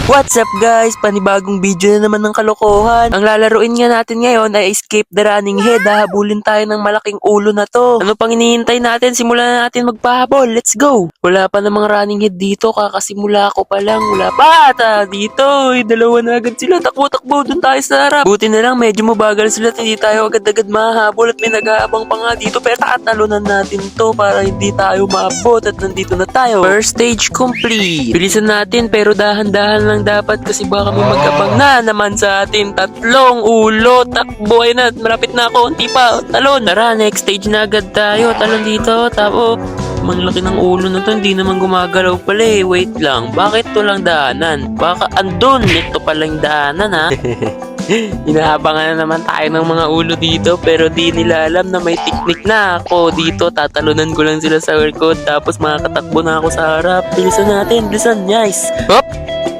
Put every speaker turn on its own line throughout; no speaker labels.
What's up guys? Panibagong video na naman ng kalokohan. Ang lalaruin nga natin ngayon ay Escape the Running Head. Hahabulin tayo ng malaking ulo na to. Ano pang hinihintay natin? Simulan na natin magpahabol. Let's go! Wala pa namang running head dito. Kakasimula ko pa lang. Wala pa! Dito! Dalawa na agad sila. Takbo-takbo. Doon tayo sa harap. Buti na lang medyo mabagal sila. Hindi tayo agad-agad mahabol at may nag-aabang pa nga dito. Pero tatalunan natin to para hindi tayo maabot at nandito na tayo. First stage complete. Bilisan natin pero dahan-dahan lang dapat kasi baka may magkabang na naman sa atin. Tatlong ulo. Takbo ay na. Malapit na ako. Unti pa. Talon. Tara, next stage na agad tayo. Talon dito. Tapos mang laki ng ulo na to, hindi naman gumagalaw pala eh. Wait lang, bakit to lang daanan? Baka andun, ito palang daanan ha. Inaabangan na naman tayo ng mga ulo dito pero di nila alam na may technique na ako dito. Tatalunan ko lang sila sa record tapos makakatakbo na ako sa harap. Bilisan natin, bilisan, guys. Hop!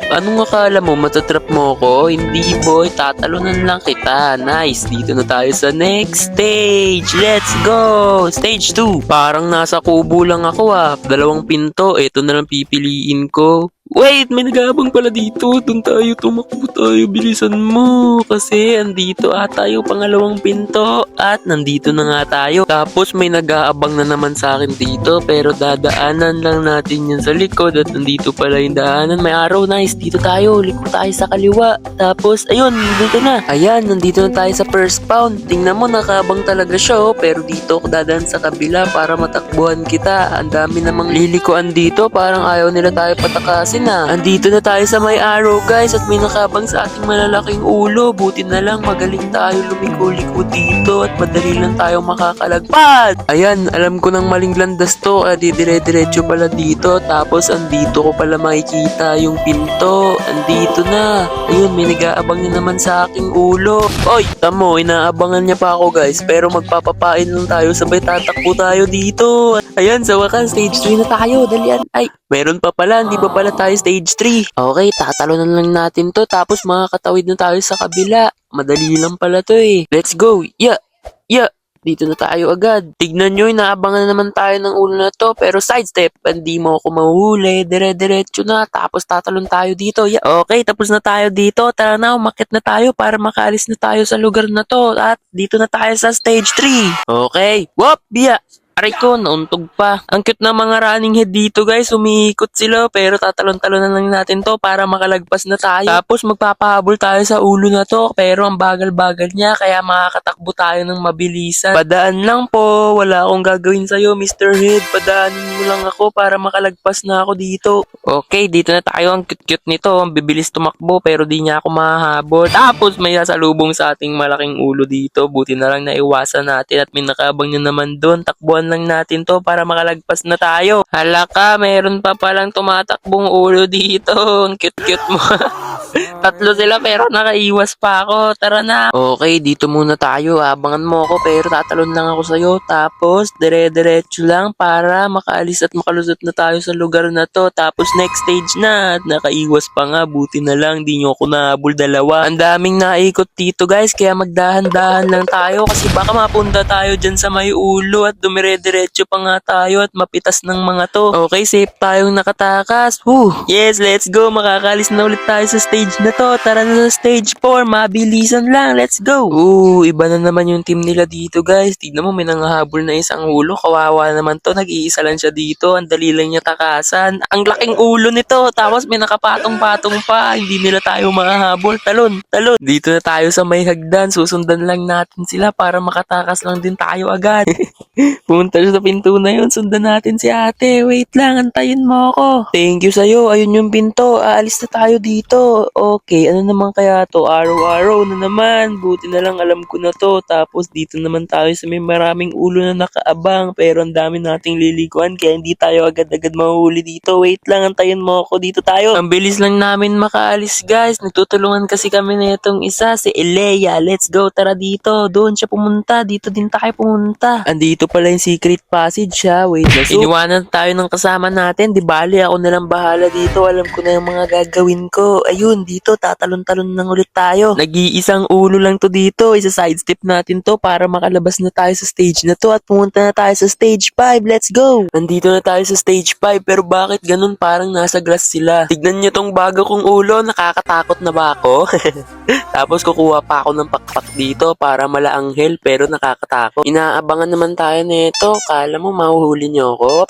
Anong akala mo? Matatrap mo ko? Hindi boy, tatalunan lang kita. Nice, dito na tayo sa next stage. Let's go! Stage 2. Parang nasa kubo lang ako ah. Dalawang pinto, ito na lang pipiliin ko. Wait, may nag-aabang pala dito. Doon tayo, tumakbo tayo. Bilisan mo. Kasi andito ata yung pangalawang pinto. At nandito na nga tayo. Tapos may nag-aabang na naman sa akin dito. Pero dadaanan lang natin yan sa likod. At nandito pala yung daanan. May araw, nice. Dito tayo. Liko tayo sa kaliwa. Tapos, ayun, dito na. Ayan, nandito na tayo sa first pound. Tingnan mo, nakaabang talaga siya. Oh. Pero dito ako dadaan sa kabila para matakbuhan kita. Ang dami namang lilikuan dito. Parang ayaw nila tayo patakasin. Andito na tayo sa may arrow guys at may nakabang sa ating malalaking ulo. Buti na lang magaling tayo lumiko-liko dito at madali lang tayo makakalagpad. Ayan, alam ko nang maling landas to. Dire-diretso pala dito. Tapos andito ko pala makikita yung pinto. Andito na. Ayun, may nag-aabang na naman sa aking ulo. Oy, tamo, inaabangan niya pa ako guys. Pero magpapapain lang tayo. Sabay tatakbo tayo dito. Ayan, sa wakas, stage 3 na tayo. Dalian. Ay, meron pa pala. Hindi pa pala tayo stage 3. Okay, tatalunan lang natin to. Tapos makakatawid na tayo sa kabila. Madali lang pala to eh. Let's go. Yeah. Dito na tayo agad. Tignan nyo, inaabangan na naman tayo ng ulo na to. Pero sidestep, hindi mo ako mahuhuli. Dire-diretso na. Tapos tatalon tayo dito. Yeah. Okay, tapos na tayo dito. Tara na, umakyat na tayo para makaalis na tayo sa lugar na to. At dito na tayo sa stage 3. Okay. Whoop! Yeah. Aray ko, nauntog pa. Ang cute na mga running head dito guys. Umiikot sila pero tatalon-talonan lang natin to para makalagpas na tayo. Tapos magpapahabol tayo sa ulo na to pero ang bagal-bagal niya kaya makakatakbo tayo ng mabilisan. Padaan lang po. Wala akong gagawin sa'yo Mr. Head. Padaanin mo lang ako para makalagpas na ako dito. Okay, dito na tayo. Ang cute-cute nito. Ang bibilis tumakbo pero di niya ako mahahabol. Tapos may sasalubong sa ating malaking ulo dito. Buti na lang naiwasan natin at may nakabang niya naman doon. Takbuhan lang natin to para makalagpas na tayo. Hala ka, meron pa palang tumatakbong ulo dito. Ang cute-cute mo. Tatlo sila pero nakaiwas pa ako. Tara na. Okay, dito muna tayo. Abangan mo ako pero tatalon lang ako sa'yo. Tapos, dire-diretso lang para makaalis at makalusot na tayo sa lugar na to. Tapos, next stage na. At nakaiwas pa nga. Buti na lang. Di nyo ako nahabol dalawa. Ang daming naikot dito guys. Kaya magdahan-dahan lang tayo. Kasi baka mapunta tayo dyan sa may ulo. At dumire-diretso pa nga tayo. At mapitas ng mga to. Okay, safe tayong nakatakas. Woo! Yes, let's go. Makakalis na ulit tayo sa stage na to. Tara na sa stage 4. Mabilisan lang. Let's go. Iba na naman yung team nila dito guys. Tignan mo, may nangahabol na isang ulo. Kawawa naman to. Nag-iisa lang siya dito. Ang dali lang niya takasan. Ang laking ulo nito. Tapos may nakapatong-patong pa. Hindi nila tayo mahahabol. Talon. Dito na tayo sa may hagdan. Susundan lang natin sila para makatakas lang din tayo agad. Pumunta siya sa pinto na yun. Sundan natin si ate. Wait lang. Antayin mo ako. Thank you sa'yo. Ayun yung pinto. Aalis na tayo dito. Okay, ano naman kaya to? Araw-araw na naman. Buti na lang alam ko na to. Tapos dito naman tayo sa may maraming ulo na nakaabang. Pero ang dami nating lilikuan kaya hindi tayo agad-agad mahuli dito. Wait lang, antayin mo ako. Dito tayo. Ang bilis lang namin makaalis guys. Nagtutulungan kasi kami na itong isa, si Elea. Let's go, tara dito. Doon siya pumunta. Dito din tayo pumunta. Andito pala yung secret passage ha. Wait na. So, iniwanan tayo ng kasama natin. Di bali, ako na lang bahala dito. Alam ko na yung mga gagawin ko. Ayun, dito, tatalon-talon lang ulit tayo. Nag-iisang ulo lang to dito. Isa sidestep natin to para makalabas na tayo sa stage na to at pumunta na tayo sa stage 5. Let's go! Nandito na tayo sa stage 5 pero bakit ganun parang nasa glass sila? Tignan nyo tong bago kong ulo. Nakakatakot na ba ako? Tapos kukuha pa ako ng pakpak dito para malaanghel pero nakakatakot. Inaabangan naman tayo nito. Kala mo mahuhuli nyo ako?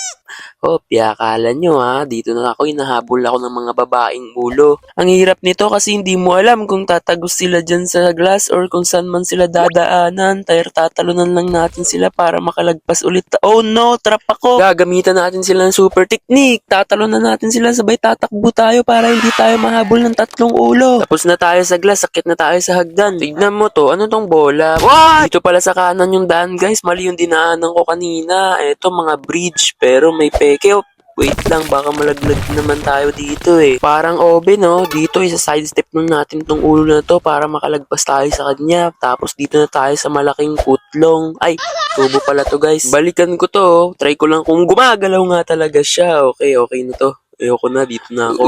Akala nyo ha, dito na ako, hinahabol ako ng mga babaeng ulo. Ang hirap nito kasi hindi mo alam kung tatagos sila dyan sa glass or kung saan man sila dadaanan. Tatalunan lang natin sila para makalagpas ulit. Oh no, trap ako! Gagamitan natin sila ng super technique. Tatalunan natin sila, sabay tatakbo tayo para hindi tayo mahabol ng tatlong ulo. Tapos na tayo sa glass, sakit na tayo sa hagdan. Tignan mo to, ano tong bola? What? Dito pala sa kanan yung daan guys, mali yung dinaanan ko kanina. Eto mga bridge, pero may peke. Wait lang, baka malaglag naman tayo dito eh. Parang obe no, dito isa sidestep nun natin tong ulo na to para makalagpas tayo sa kanya. Tapos dito na tayo sa malaking kutlong. Ay, tubo pala to guys. Balikan ko to, try ko lang kung gumagalaw nga talaga siya. Okay na to. Ayoko na, dito na ako.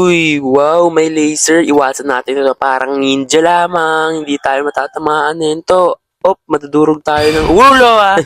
Uy, wow, may laser. Iwasan natin ito, parang ninja lamang. Hindi tayo matatamaan nito. Madudurog tayo ng ulo ah.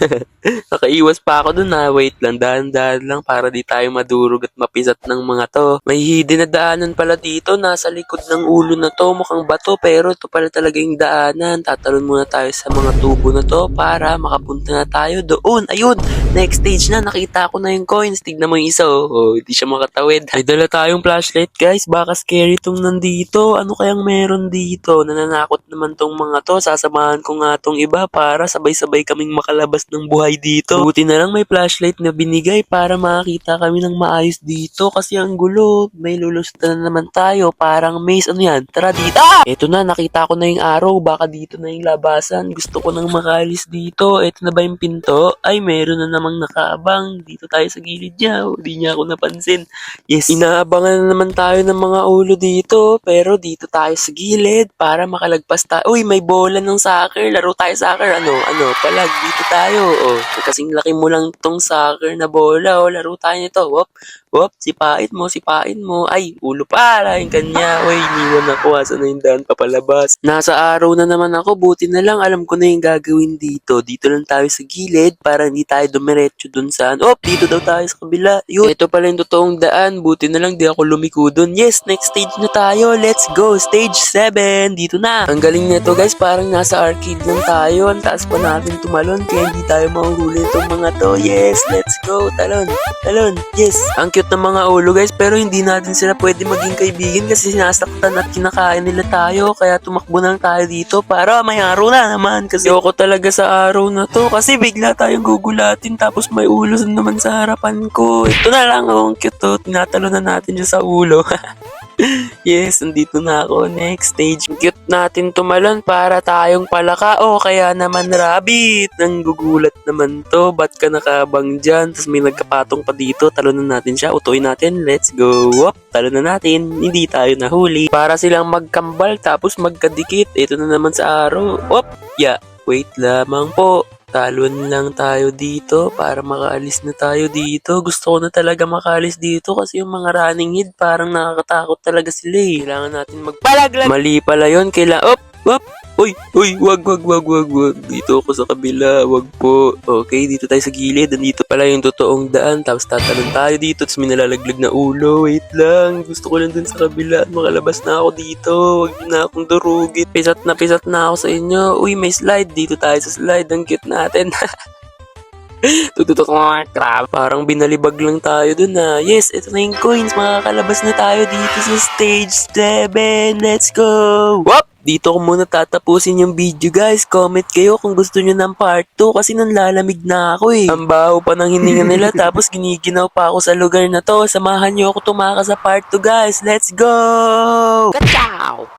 Nakaiwas pa ako dun ah. Wait lang, dahan-dahan lang para di tayo madurog at mapisat ng mga to. May hidden na daanan pala dito. Nasa likod ng ulo na to. Mukhang bato pero ito pala talaga yung daanan. Tatalon muna tayo sa mga tubo na to para makapunta na tayo doon. Ayun, next stage na. Nakita ko na yung coins. Tignan mo yung isa oh. Hindi siya makatawid. Ay dala tayong flashlight guys. Baka scary tong nandito. Ano kayang meron dito? Nananakot naman tong mga to. Sasamahan ko nga tong iba para sabay-sabay kaming makalabas ng buhay dito. Buti na lang may flashlight na binigay para makakita kami ng maayos dito kasi ang gulo. May lulustan na naman tayo. Parang maze. Ano yan? Tara dito. Eto na, nakita ko na yung arrow. Baka dito na yung labasan. Gusto ko nang makalis dito. Eto na ba yung pinto? Ay, meron na namang nakaabang. Dito tayo sa gilid niya. Hindi niya ako napansin. Yes, inaabangan na naman tayo ng mga ulo dito. Pero dito tayo sa gilid para makalagpas tayo. Uy, may bola ng soccer. Laro tayo soccer. Ano? Palag, dito tayo. Kasing laki mo lang tong soccer na bola. Laro tayo nito. Sipain mo. Ay, ulo pala yung kanya. Uy, iniwan ako. Asa na yung daan papalabas. Nasa araw na naman ako. Buti na lang. Alam ko na yung gagawin dito. Dito lang tayo sa gilid para hindi tayo dumiretso dun saan. Dito daw tayo sa kabila. Yun. Ito pala yung totoong daan. Buti na lang di ako lumiko dun. Yes, next stage na tayo. Let's go. Stage 7. Dito na. Ang galing nito guys. Parang nasa arcade lang tayo. Ang taas pa natin tumalon. Kaya hindi tayo mahuhuli itong mga to. Yes, let's go. Talon. Yes. Ang cute ng mga ulo guys. Pero hindi natin sila pwede maging kaibigan kasi sinasaktan at kinakain nila tayo. Kaya tumakbo lang tayo dito para may araw na naman. Kasi ako talaga sa araw na to. Kasi bigla tayong gugulatin. Tapos may ulo naman sa harapan ko. Ito na lang. Ang cute to. Tinatalo na natin siya sa ulo. Yes, nandito na ako. Next stage. Cute natin tumalon para tayong palaka. Kaya naman rabbit. Nanggugulat naman to. Ba't ka nakabang dyan? Tapos may nagkapatong pa dito. Talunan natin siya. Utuin natin. Let's go. Talunan natin. Hindi tayo nahuli. Para silang magkambal tapos magkadikit. Ito na naman sa araw. Wait lamang po. Talon lang tayo dito para makaalis na tayo dito. Gusto ko na talaga makaalis dito kasi yung mga running head parang nakakatakot talaga sila eh. Kailangan natin magpalaglag. Mali pala yun. Uy, wag. Dito ako sa kabila, wag po. Okay, dito tayo sa gilid. Nandito pala yung totoong daan. Tapos tatalon tayo dito. Tapos may nalalaglag na ulo. Wait lang. Gusto ko lang dun sa kabila. Makalabas na ako dito. Wag na akong durugin. Pisat na ako sa inyo. Uy, may slide. Dito tayo sa slide. Ang cute natin. Crap. Parang binalibag lang tayo dun ah. Yes, ito na yung coins. Makakalabas na tayo dito sa stage 7. Let's go! Dito ko muna tatapusin yung video guys. Comment kayo kung gusto nyo ng part 2 kasi nanlalamig na ako eh. Ang baho pa ng hininga nila tapos giniginaw pa ako sa lugar na to. Samahan nyo ako tumakas sa part 2 guys. Let's go! Kachow!